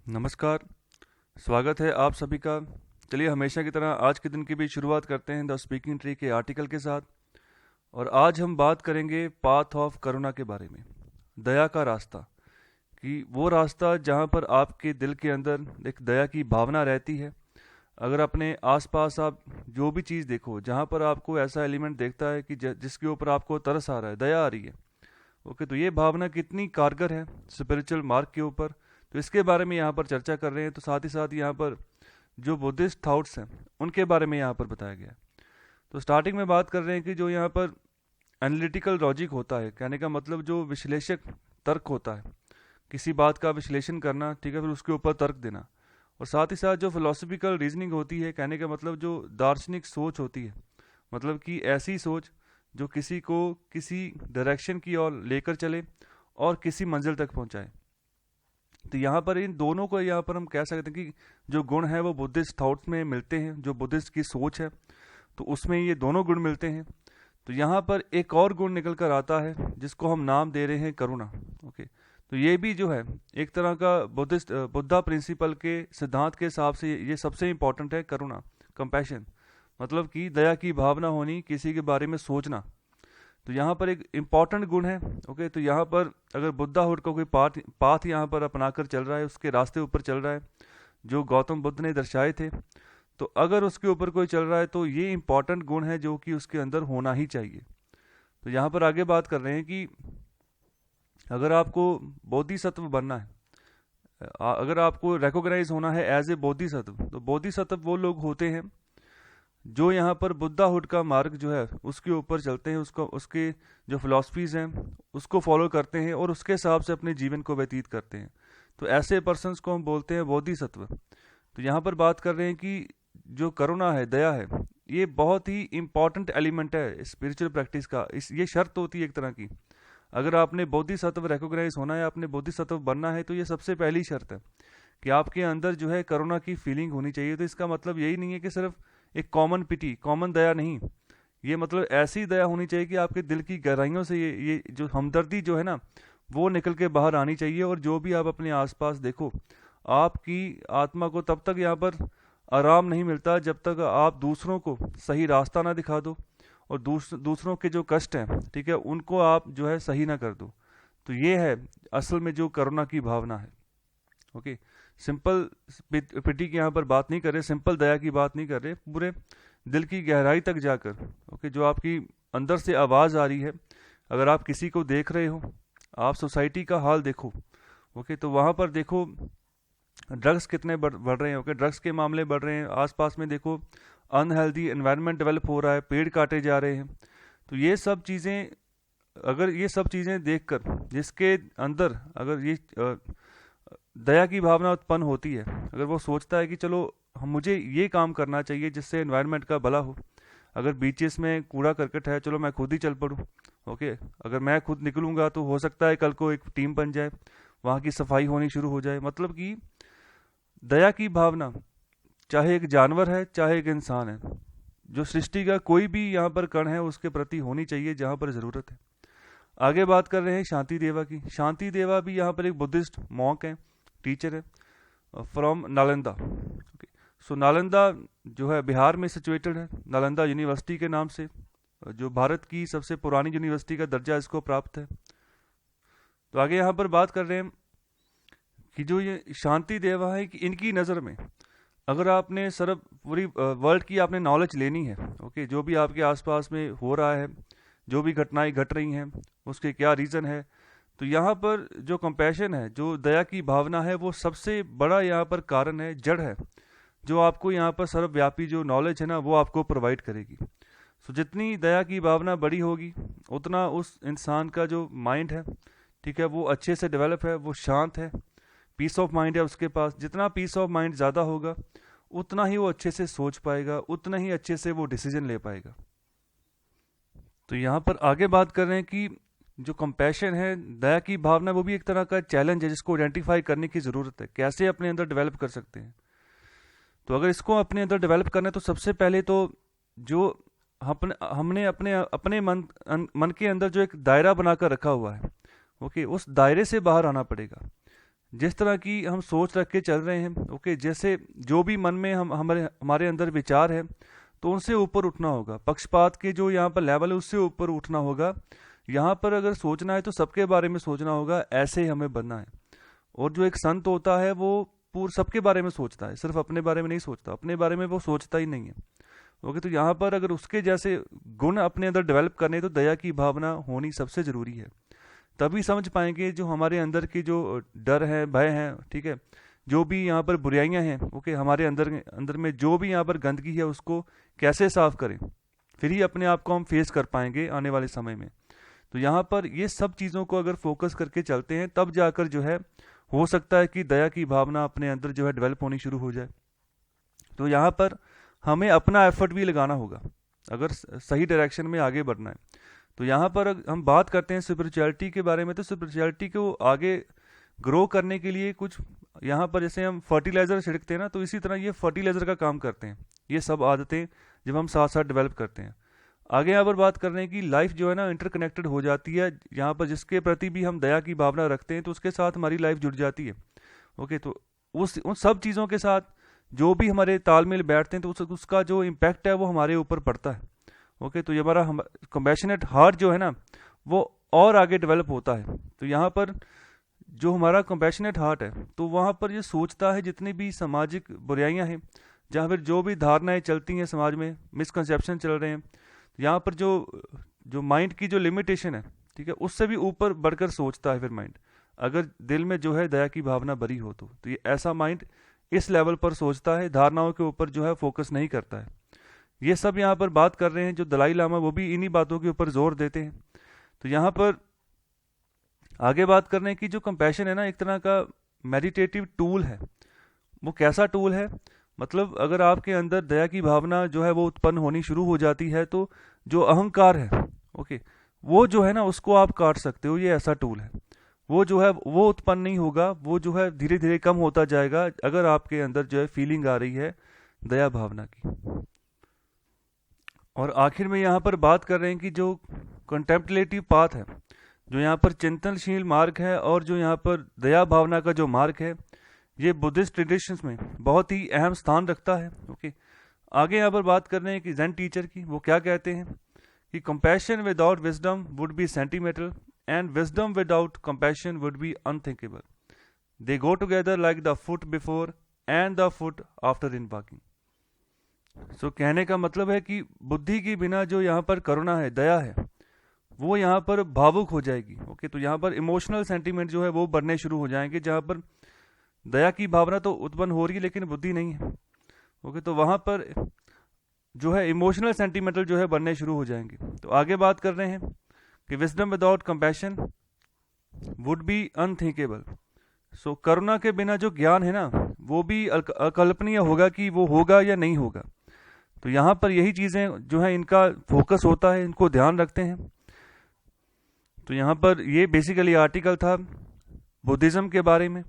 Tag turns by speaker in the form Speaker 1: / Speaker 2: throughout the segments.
Speaker 1: नमस्कार। स्वागत है आप सभी का। चलिए हमेशा की तरह आज के दिन की भी शुरुआत करते हैं द स्पीकिंग ट्री के आर्टिकल के साथ। और आज हम बात करेंगे पाथ ऑफ करुणा के बारे में, दया का रास्ता। कि वो रास्ता जहाँ पर आपके दिल के अंदर एक दया की भावना रहती है। अगर अपने आसपास आप जो भी चीज़ देखो, जहाँ पर आपको ऐसा एलिमेंट देखता है कि जिसके ऊपर आपको तरस आ रहा है, दया आ रही है, ओके, तो ये भावना कितनी कारगर है स्पिरिचुअल मार्ग के ऊपर। तो इसके बारे में यहाँ पर चर्चा कर रहे हैं। तो साथ ही साथ यहाँ पर जो बुद्धिस्ट थाट्स हैं उनके बारे में यहाँ पर बताया गया है। तो स्टार्टिंग में बात कर रहे हैं कि जो यहाँ पर एनालिटिकल लॉजिक होता है, कहने का मतलब जो विश्लेषक तर्क होता है, किसी बात का विश्लेषण करना, ठीक है, फिर उसके ऊपर तर्क देना। और साथ ही साथ जो फिलोसफिकल रीजनिंग होती है, कहने का मतलब जो दार्शनिक सोच होती है, मतलब कि ऐसी सोच जो किसी को किसी डायरेक्शन की ओर लेकर चले और किसी मंजिल तक पहुंचाए। तो यहाँ पर इन दोनों को यहाँ पर हम कह सकते हैं कि जो गुण है वो बुद्धिस्ट थॉट्स में मिलते हैं, जो बुद्धिस्ट की सोच है तो उसमें ये दोनों गुण मिलते हैं। तो यहाँ पर एक और गुण निकल कर आता है जिसको हम नाम दे रहे हैं करुणा। ओके, तो ये भी जो है एक तरह का बुद्धा प्रिंसिपल के सिद्धांत के हिसाब से ये सबसे इंपॉर्टेंट है, करुणा, कंपैशन, मतलब कि दया की भावना होनी, किसी के बारे में सोचना। तो यहाँ पर एक इम्पॉर्टेंट गुण है। ओके, तो यहाँ पर अगर बुद्धाहुड का कोई पाथ यहाँ पर अपनाकर चल रहा है, उसके रास्ते ऊपर चल रहा है जो गौतम बुद्ध ने दर्शाए थे, तो अगर उसके ऊपर कोई चल रहा है तो ये इम्पॉर्टेंट गुण है जो कि उसके अंदर होना ही चाहिए। तो यहाँ पर आगे बात कर रहे हैं कि अगर आपको बोधिसत्व बनना है, अगर आपको रिकॉग्नाइज होना है एज ए बोधिसत्व, तो बोधिसत्व वो लोग होते हैं जो यहाँ पर बुद्धाहुड का मार्ग जो है उसके ऊपर चलते हैं, उसको उसके जो फिलॉसफीज हैं उसको फॉलो करते हैं और उसके हिसाब से अपने जीवन को व्यतीत करते हैं। तो ऐसे पर्सन्स को हम बोलते हैं बोधिसत्व। तो यहाँ पर बात कर रहे हैं कि जो करुणा है, दया है, ये बहुत ही इंपॉर्टेंट एलिमेंट है स्पिरिचुअल प्रैक्टिस का। ये शर्त होती है एक तरह की। अगर आपने बोधिसत्व रिकॉग्नाइज होना है, आपने बोधिसत्व बनना है, तो ये सबसे पहली शर्त है कि आपके अंदर जो है करुणा की फीलिंग होनी चाहिए। तो इसका मतलब यही नहीं है कि सिर्फ एक कॉमन पिटी, कॉमन दया नहीं, ये मतलब ऐसी दया होनी चाहिए कि आपके दिल की गहराइयों से ये जो हमदर्दी जो है ना, वो निकल के बाहर आनी चाहिए। और जो भी आप अपने आसपास देखो, आपकी आत्मा को तब तक यहाँ पर आराम नहीं मिलता जब तक आप दूसरों को सही रास्ता ना दिखा दो और दूसरों के जो कष्ट हैं, ठीक है, उनको आप जो है सही ना कर दो। तो ये है असल में जो करुणा की भावना है। ओके, सिंपल पिटी की यहाँ पर बात नहीं कर रहे, सिंपल दया की बात नहीं कर रहे, पूरे दिल की गहराई तक जाकर। ओके, जो आपकी अंदर से आवाज़ आ रही है, अगर आप किसी को देख रहे हो, आप सोसाइटी का हाल देखो। ओके, तो वहाँ पर देखो ड्रग्स कितने बढ़ रहे हैं। ओके, ड्रग्स के मामले बढ़ रहे हैं, आसपास में देखो अनहेल्दी एनवायरनमेंट डेवलप हो रहा है, पेड़ काटे जा रहे हैं। तो ये सब चीज़ें, अगर ये सब चीज़ें देखकर जिसके अंदर अगर ये दया की भावना उत्पन्न होती है, अगर वो सोचता है कि चलो हम मुझे ये काम करना चाहिए जिससे एनवायरनमेंट का भला हो, अगर बीचेस में कूड़ा करकट है, चलो मैं खुद ही चल पड़ूँ। ओके, अगर मैं खुद निकलूँगा तो हो सकता है कल को एक टीम बन जाए, वहाँ की सफाई होनी शुरू हो जाए। मतलब कि दया की भावना चाहे एक जानवर है चाहे एक इंसान है, जो सृष्टि का कोई भी यहाँ पर कण है उसके प्रति होनी चाहिए जहाँ पर ज़रूरत है। आगे बात कर रहे हैं शांति देवा की। शांति देवा भी यहाँ पर एक बुद्धिस्ट मॉन्क है, टीचर है, फ्रॉम नालंदा। ओके, सो नालंदा जो है बिहार में सिचुएटेड है, नालंदा यूनिवर्सिटी के नाम से, जो भारत की सबसे पुरानी यूनिवर्सिटी का दर्जा इसको प्राप्त है। तो आगे यहाँ पर बात कर रहे हैं कि जो ये शांति देवा है कि इनकी नज़र में अगर आपने सर्व पूरी वर्ल्ड की आपने नॉलेज लेनी है, ओके, जो भी आपके आसपास में हो रहा है, जो भी घटनाएं घट रही हैं, उसके क्या रीज़न है, तो यहाँ पर जो कंपैशन है, जो दया की भावना है, वो सबसे बड़ा यहाँ पर कारण है, जड़ है, जो आपको यहाँ पर सर्वव्यापी जो नॉलेज है ना, वो आपको प्रोवाइड करेगी। सो जितनी दया की भावना बड़ी होगी, उतना उस इंसान का जो माइंड है, ठीक है, वो अच्छे से डेवलप है, वो शांत है, पीस ऑफ माइंड है उसके पास। जितना पीस ऑफ माइंड ज़्यादा होगा, उतना ही वो अच्छे से सोच पाएगा, उतना ही अच्छे से वो डिसीजन ले पाएगा। तो यहाँ पर आगे बात कर रहे हैं कि जो कंपैशन है, दया की भावना, वो भी एक तरह का चैलेंज है जिसको आइडेंटिफाई करने की ज़रूरत है, कैसे अपने अंदर डेवलप कर सकते हैं। तो अगर इसको अपने अंदर डेवलप करना है तो सबसे पहले तो जो हमने अपने अपने मन के अंदर जो एक दायरा बनाकर रखा हुआ है, ओके, उस दायरे से बाहर आना पड़ेगा। जिस तरह की हम सोच रख के चल रहे हैं, ओके, जैसे जो भी मन में हम हमारे हमारे अंदर विचार है, तो उनसे ऊपर उठना होगा। पक्षपात के जो यहाँ पर लेवल है उससे ऊपर उठना होगा। यहाँ पर अगर सोचना है तो सबके बारे में सोचना होगा, ऐसे ही हमें बनना है। और जो एक संत होता है वो पूरे सबके बारे में सोचता है, सिर्फ अपने बारे में नहीं सोचता, अपने बारे में वो सोचता ही नहीं है। ओके, तो यहाँ पर अगर उसके जैसे गुण अपने अंदर डेवलप करने, तो दया की भावना होनी सबसे जरूरी है। तभी समझ पाएंगे जो हमारे अंदर की जो डर है, भय है, ठीक है, जो भी यहाँ पर बुराइयां हैं, ओके, हमारे अंदर अंदर में जो भी यहाँ पर गंदगी है उसको कैसे साफ करें, फिर ही अपने आप को हम फेस कर पाएंगे आने वाले समय में। तो यहाँ पर ये सब चीज़ों को अगर फोकस करके चलते हैं, तब जाकर जो है हो सकता है कि दया की भावना अपने अंदर जो है डेवलप होनी शुरू हो जाए। तो यहाँ पर हमें अपना एफर्ट भी लगाना होगा अगर सही डायरेक्शन में आगे बढ़ना है। तो यहाँ पर हम बात करते हैं स्पिरिचुअलिटी के बारे में, तो स्पिरिचुअलिटी को आगे ग्रो करने के लिए कुछ यहाँ पर जैसे हम फर्टिलाइजर छिड़कते हैं ना, तो इसी तरह ये फर्टिलाइजर का काम करते हैं, ये सब आदतें जब हम साथ साथ डेवलप करते हैं। आगे यहाँ पर बात कर रहे हैं कि लाइफ जो है ना इंटरकनेक्टेड हो जाती है। यहाँ पर जिसके प्रति भी हम दया की भावना रखते हैं तो उसके साथ हमारी लाइफ जुड़ जाती है। ओके, तो उन सब चीज़ों के साथ जो भी हमारे तालमेल बैठते हैं, तो उसका जो इम्पैक्ट है वो हमारे ऊपर पड़ता है। ओके, तो ये हमारा कंपैशनेट हार्ट जो है ना वो और आगे डेवलप होता है। तो यहाँ पर जो हमारा कंपैशनेट हार्ट है, तो वहाँ पर ये सोचता है जितनी भी सामाजिक बुराइयाँ हैं, जहाँ पर जो भी धारणाएं चलती हैं समाज में, मिसकंसेप्शन चल रहे हैं, यहाँ पर जो जो माइंड की जो लिमिटेशन है, ठीक है, उससे भी ऊपर बढ़कर सोचता है फिर माइंड, अगर दिल में जो है दया की भावना भरी हो तो ये ऐसा माइंड इस लेवल पर सोचता है, धारणाओं के ऊपर जो है फोकस नहीं करता है। ये सब यहाँ पर बात कर रहे हैं जो दलाई लामा, वो भी इन्हीं बातों के ऊपर जोर देते हैं। तो यहाँ पर आगे बात कर रहे हैं कि जो कंपैशन है ना एक तरह का मेडिटेटिव टूल है। वो कैसा टूल है, मतलब अगर आपके अंदर दया की भावना जो है वो उत्पन्न होनी शुरू हो जाती है, तो जो अहंकार है, ओके, वो जो है ना उसको आप काट सकते हो। ये ऐसा टूल है, वो जो है वो उत्पन्न नहीं होगा, वो जो है धीरे धीरे कम होता जाएगा अगर आपके अंदर जो है फीलिंग आ रही है दया भावना की। और आखिर में यहाँ पर बात कर रहे हैं कि जो कंटेम्पलेटिव पाथ है, जो यहाँ पर चिंतनशील मार्ग है, और जो यहाँ पर दया भावना का जो मार्ग है, ये बुद्धिस्ट ट्रेडिशंस में बहुत ही अहम स्थान रखता है। ओके, आगे यहाँ पर बात कर रहे हैं कि ज़ेन टीचर की, वो क्या कहते हैं कि compassion without wisdom would be sentimental and wisdom without compassion would be unthinkable. They go together like the foot before and the foot after in walking. So कहने का मतलब है कि बुद्धि के बिना जो यहाँ पर करुणा है, दया है, वो यहाँ पर भावुक हो जाएगी। ओके, तो यहाँ पर इमोशनल सेंटीमेंट जो है वो बढ़ने शुरू हो जाएंगे, जहाँ पर दया की भावना तो उत्पन्न हो रही है लेकिन बुद्धि नहीं है। ओके, तो वहाँ पर जो है इमोशनल सेंटीमेंटल जो है बनने शुरू हो जाएंगे। तो आगे बात कर रहे हैं कि wisdom without compassion would be unthinkable. So करुणा के बिना जो ज्ञान है ना वो भी अकल्पनीय होगा कि वो होगा या नहीं होगा। तो यहाँ पर यही चीज़ें जो है इनका फोकस होता है, इनको ध्यान रखते हैं। तो यहाँ पर ये बेसिकली आर्टिकल था बुद्धिज़्म के बारे में,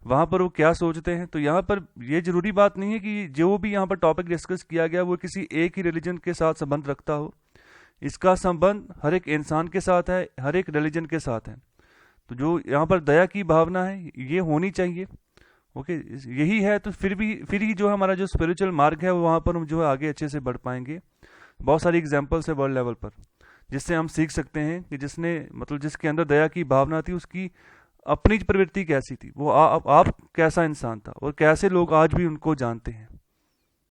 Speaker 1: वहाँ पर वो क्या सोचते हैं। तो यहाँ पर ये जरूरी बात नहीं है कि जो भी यहाँ पर टॉपिक डिस्कस किया गया वो किसी एक ही रिलीजन के साथ संबंध रखता हो। इसका संबंध हर एक इंसान के साथ है, हर एक रिलीजन के साथ है। तो जो यहाँ पर दया की भावना है ये होनी चाहिए। ओके, यही है तो फिर ही जो हमारा जो स्पिरिचुअल मार्ग है वो वहाँ पर हम जो है आगे अच्छे से बढ़ पाएंगे। बहुत सारी एग्जाम्पल्स है वर्ल्ड लेवल पर जिससे हम सीख सकते हैं कि जिसके अंदर दया की भावना थी उसकी अपनी प्रवृत्ति कैसी थी, वो आप कैसा इंसान था और कैसे लोग आज भी उनको जानते हैं।